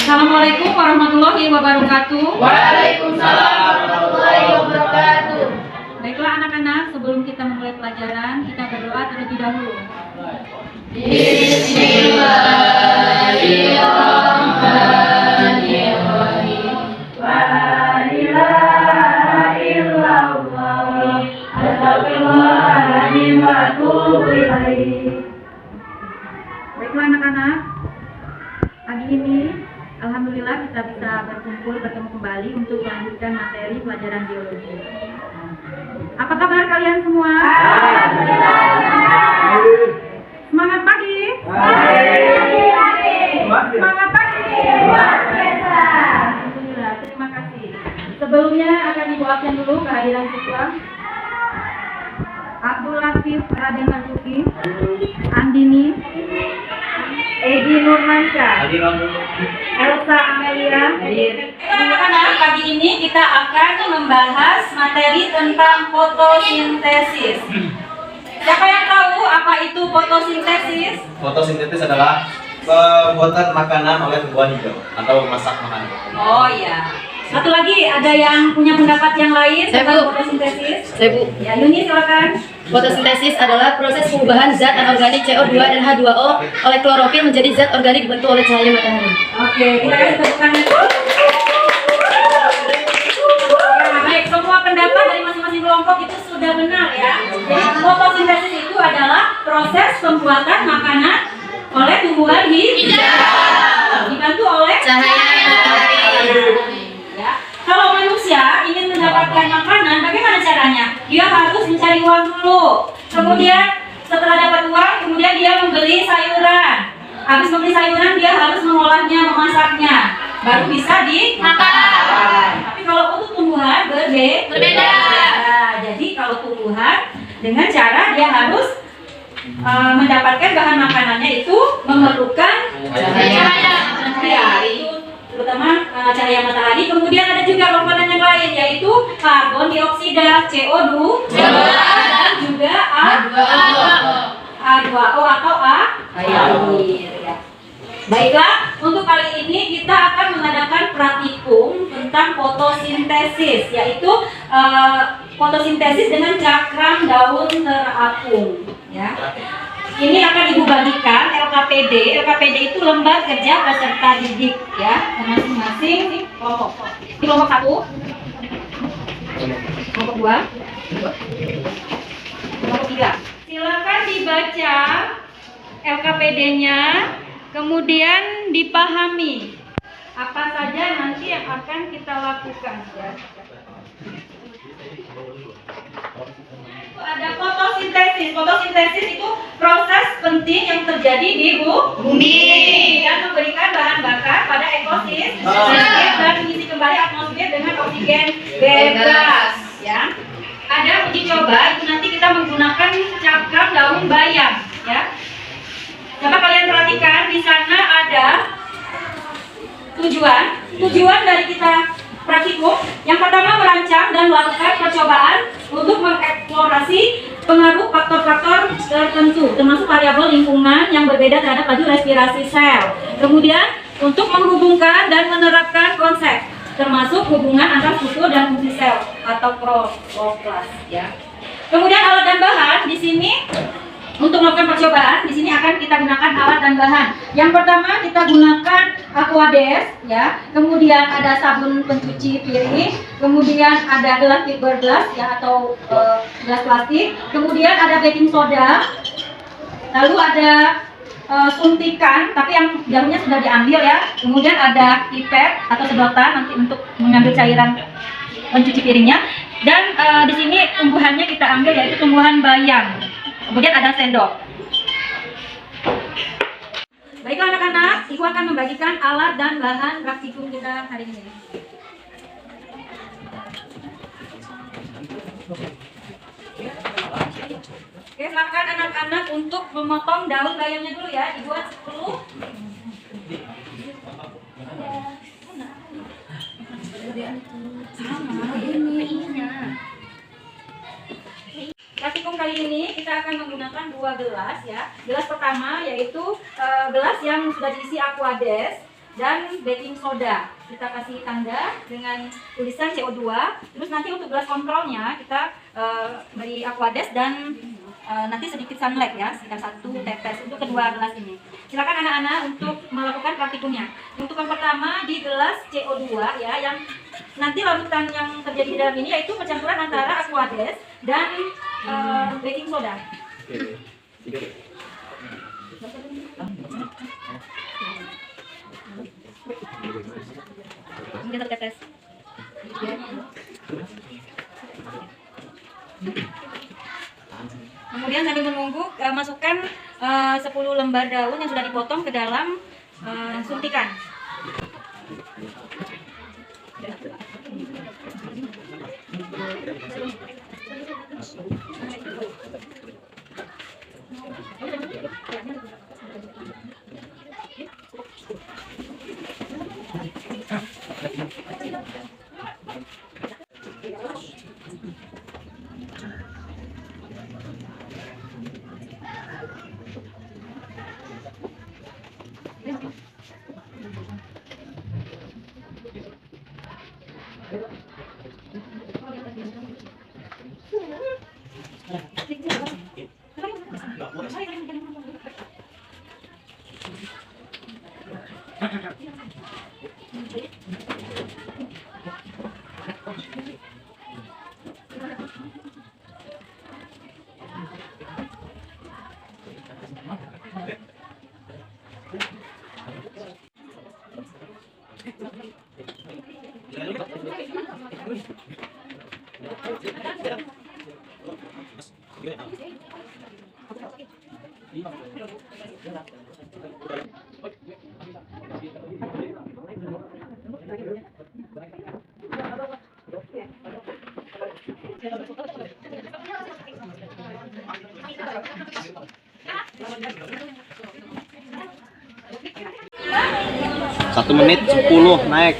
Assalamualaikum warahmatullahi wabarakatuh. Waalaikumsalam warahmatullahi wabarakatuh. Baiklah anak-anak, sebelum kita memulai pelajaran, kita berdoa terlebih dahulu. Bismillahirrahmanirrahim. La ilaha illallah. Astagfirullahaladzim wa atubu ilaih. Baiklah anak-anak, pagi ini alhamdulillah kita bisa bertemu kembali untuk melanjutkan materi pelajaran biologi. Apa kabar kalian semua? Alhamdulillah. Semangat pagi. Semangat pagi. Alhamdulillah, terima kasih. Sebelumnya akan didoakan dulu kehadiran siswa Abdul Latif Raden Marzuki, Andini, Edi Nurmansyah, Elsa Amelia. Anak-anak, pagi ini kita akan membahas materi tentang fotosintesis. Siapa yang tahu apa itu fotosintesis? Fotosintesis adalah pembuatan makanan oleh tumbuhan hijau atau memasak makanan. Oh iya. Satu lagi, ada yang punya pendapat yang lain tentang fotosintesis? Saya Bu. Ya, Yuni silakan. Fotosintesis adalah proses pengubahan zat anorganik CO2 dan H2O oleh klorofil menjadi zat organik dibentuk oleh cahaya matahari. Oke, kita kasih tepuk tangan. Ya, baik, semua pendapat dari masing-masing kelompok itu sudah benar ya. Jadi fotosintesis itu adalah proses pembuatan makanan oleh tumbuhan hijau dibantu oleh Cahaya matahari. Ya. Kalau manusia ingin mendapatkan makanan, bagaimana caranya? Dia harus mencari uang dulu. Kemudian setelah dapat uang, kemudian dia membeli sayuran. Habis membeli sayuran, dia harus mengolahnya, memasaknya, baru bisa dimakan. Tapi kalau untuk tumbuhan berbeda. Nah, jadi kalau tumbuhan dengan cara dia harus mendapatkan bahan makanannya itu memerlukan cahaya matahari, terutama cahaya matahari. Kemudian ada juga komponen yang lain, yaitu karbon dioksida, CO2, dan juga H2O atau air. Ya. Baiklah, untuk kali ini kita akan mengadakan praktikum tentang fotosintesis, yaitu fotosintesis dengan cakram daun terapung. Ya. Ini akan ibu bagikan LKPD. LKPD itu lembar kerja peserta didik ya, masing-masing kelompok. Ini kelompok 1, kelompok 2, kelompok 3. Silakan dibaca LKPD-nya, kemudian dipahami apa saja nanti yang akan kita lakukan ya. Ada fotosintesis. Fotosintesis itu proses penting yang terjadi di bumi dan memberikan bahan bakar pada ekosistem dan mengisi kembali atmosfer dengan oksigen bebas. Ya. Ada uji coba itu nanti kita menggunakan cakram daun bayam. Ya. Coba kalian perhatikan di sana ada tujuan dari kita praktikum. Yang pertama, merancang dan melakukan percobaan untuk mengeksplorasi pengaruh faktor-faktor tertentu, termasuk variabel lingkungan yang berbeda terhadap laju respirasi sel. Kemudian, untuk menghubungkan dan menerapkan konsep, termasuk hubungan antar struktur dan fungsi sel atau klorofil. Ya. Kemudian alat dan bahan di sini. Untuk melakukan percobaan, di sini akan kita gunakan alat dan bahan. Yang pertama kita gunakan Aquades, ya. Kemudian ada sabun pencuci piring, kemudian ada gelas fiberglass, ya, atau gelas plastik. Kemudian ada baking soda, lalu ada suntikan, tapi yang jarumnya sudah diambil ya. Kemudian ada pipet atau sedotan nanti untuk mengambil cairan pencuci piringnya. Dan di sini tumbuhannya kita ambil yaitu tumbuhan bayam. Kemudian ada sendok. Baiklah anak-anak, Ibu akan membagikan alat dan bahan praktikum kita hari ini. Oke, silakan anak-anak untuk memotong daun bayamnya dulu ya. Dibuat 10. Sama ininya. Praktikum kali ini kita akan menggunakan 2 gelas ya. Gelas pertama yaitu gelas yang sudah diisi Aquades. dan baking soda. Kita kasih tanda dengan tulisan CO2. Terus nanti untuk gelas kontrolnya kita beri Aquades dan nanti sedikit sunlight ya, sekitar 1 tetes untuk kedua gelas ini. Silakan anak-anak untuk melakukan praktikumnya. Untuk yang pertama di gelas CO2 ya, yang nanti larutan yang terjadi di dalam ini yaitu percampuran antara Aquades dan baking soda. Mungkin 1 tetes. Kemudian sambil menunggu, masukkan 10 lembar daun yang sudah dipotong ke dalam suntikan. Satu menit 10 naik.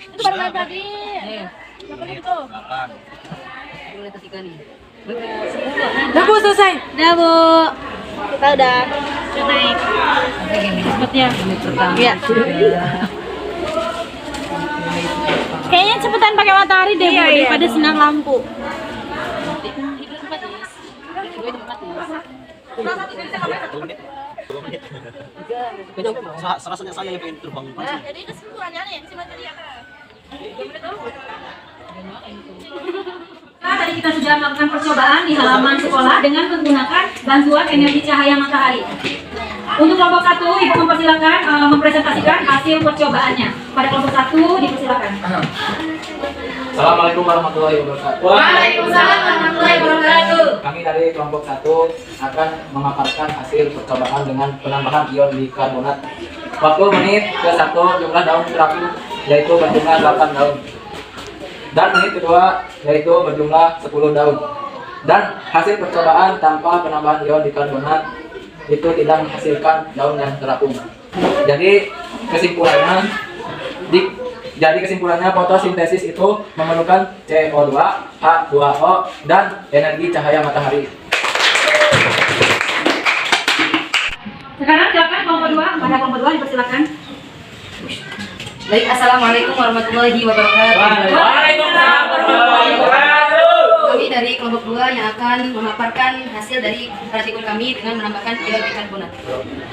Itu baru tadi. Mulai ketiga nih. Udah Bu, selesai. Udah Bu. Kita udah naik. Cepetnya. Iya. Kayaknya cepetan pakai matahari deh Bu, daripada sinar lampu. Rasanya saya yang pengen terbang. Jadi kesimpulannya nih, si materi apa? Nah, tadi kita sudah melakukan percobaan di halaman sekolah dengan menggunakan bantuan energi cahaya matahari. Untuk kelompok 1, Ibu mempersilakan mempresentasikan hasil percobaannya. Pada kelompok 1, dipersilakan. Assalamualaikum warahmatullahi wabarakatuh. Waalaikumsalam warahmatullahi wabarakatuh. Kami dari kelompok 1 akan memaparkan hasil percobaan dengan penambahan ion bikarbonat. Waktu menit ke-1 jumlah daun terapi yaitu berjumlah 8 daun. Dan menit kedua yaitu berjumlah 10 daun. Dan hasil percobaan tanpa penambahan ion bikarbonat itu tidak menghasilkan daun yang terapung. Jadi kesimpulannya fotosintesis itu memerlukan CO2, H2O, dan energi cahaya matahari. Sekarang silakan kelompok 2. Pada kelompok 2 dipersilakan. Baik, assalamualaikum warahmatullahi wabarakatuh. Waalaikumsalam warahmatullahi wabarakatuh. Kami dari kelompok 2 yang akan memaparkan hasil dari praktikum kami dengan menambahkan ion bikarbonat.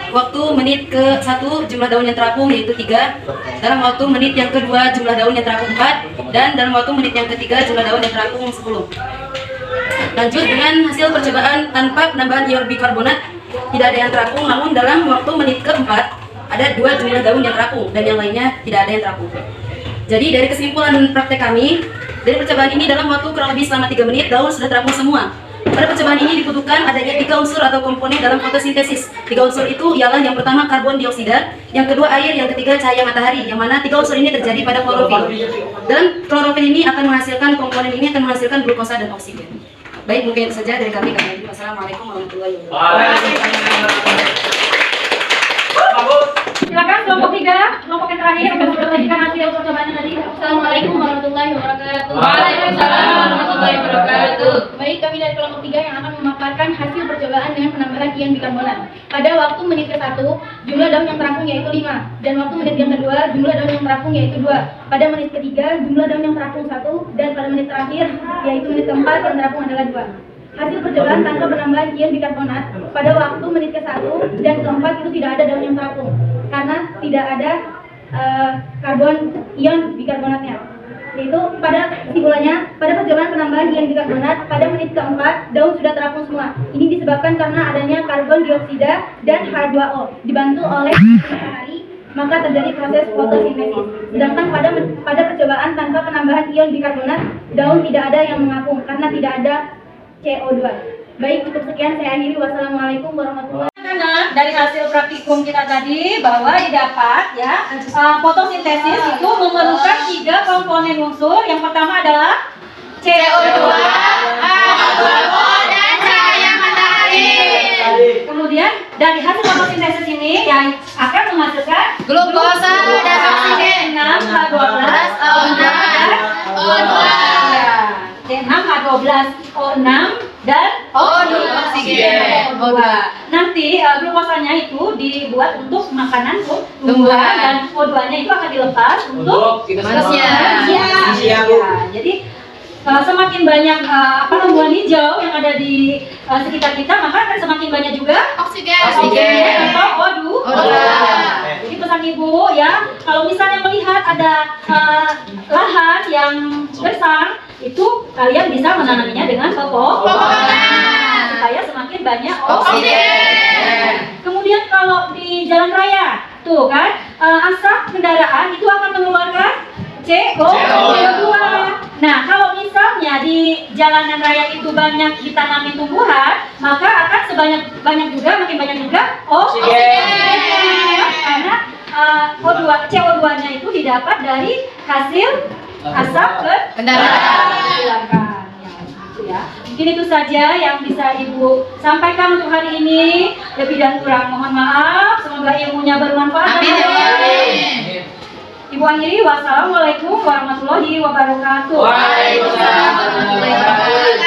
Waktu menit ke-1 jumlah daun yang terapung yaitu 3. Dalam waktu menit yang kedua jumlah daun yang terapung 4. Dan dalam waktu menit yang ketiga jumlah daun yang terapung 10. Lanjut dengan hasil percobaan tanpa penambahan ion bikarbonat, tidak ada yang terapung, namun dalam waktu menit ke-4 ada 2 jumlah daun yang terapung dan yang lainnya tidak ada yang terapung. Jadi dari kesimpulan praktek kami, dari percobaan ini dalam waktu kurang lebih selama 3 menit daun sudah terapung semua. Pada percobaan ini dibutuhkan adanya 3 unsur atau komponen dalam fotosintesis. 3 unsur itu ialah yang pertama karbon dioksida, yang kedua air, yang ketiga cahaya matahari, yang mana 3 unsur ini terjadi pada klorofil. Dan klorofil ini akan menghasilkan komponen ini akan menghasilkan glukosa dan oksigen. Baik, mungkin itu saja dari kami. Wassalamualaikum warahmatullahi wabarakatuh. Waalaikumsalam. Silakan kelompok 3, kelompok yang terakhir akan mempresentasikan hasil percobaan tadi. Assalamualaikum warahmatullahi wabarakatuh. Waalaikumsalam warahmatullahi wabarakatuh. Baik, kami dari kelompok 3 yang akan memaparkan hasil percobaan dengan penambahan ion bikarbonat. Pada waktu menit ke-1, jumlah daun yang terapung yaitu 5, dan waktu menit yang kedua, jumlah daun yang terapung yaitu 2. Pada menit ketiga, jumlah daun yang terapung 1, dan pada menit terakhir, yaitu menit keempat, yang terapung adalah 2. Hasil percobaan tanpa penambahan ion bikarbonat pada waktu menit ke-1 dan ke-4 itu tidak ada daun yang terapung, karena tidak ada karbon ion bikarbonatnya. Yaitu pada kesimpulannya, pada percobaan penambahan ion bikarbonat pada menit ke-4 daun sudah terapung semua. Ini disebabkan karena adanya karbon dioksida dan H2O dibantu oleh matahari, maka terjadi proses fotosintesis. Sedangkan pada percobaan tanpa penambahan ion bikarbonat, daun tidak ada yang mengapung karena tidak ada CO2. Baik, cukup sekian saya akhiri. Wassalamualaikum warahmatullahi wabarakatuh. Karena dari hasil praktikum kita tadi bahwa didapat ya fotosintesis itu memerlukan 3 komponen unsur. Yang pertama adalah CO2, H2O, dan cahaya matahari. Kemudian dari hasil fotosintesis ini yang akan menghasilkan Glukosa dan oksigen. 6H12O6 dan O2. C6H12O6 dan O2 oksigen. O2. Nanti glukosanya itu dibuat untuk makanan tumbuhan dan O2-nya itu akan dilepas untuk kita manusia. manusia. Jadi semakin banyak tumbuhan hijau yang ada di sekitar kita, maka akan semakin banyak juga oksigen atau O2. Jadi pesan ibu ya, kalau misalnya melihat ada lahan yang besar, itu kalian bisa menanaminya dengan pepohonan supaya semakin banyak oksigen. Kemudian kalau di jalan raya, tuh kan asap kendaraan itu akan mengeluarkan CO2. Nah, kalau misalnya di jalanan raya itu banyak ditanami tumbuhan, maka akan makin banyak juga oksigen. Karena CO2-nya itu didapat dari hasil asap kendaraan. Ya. Mungkin itu saja yang bisa Ibu sampaikan untuk hari ini. Lebih dan kurang mohon maaf. Semoga ilmunya bermanfaat. Amin. Ibu akhiri, wassalamualaikum warahmatullahi wabarakatuh. Waalaikumsalam warahmatullahi wabarakatuh.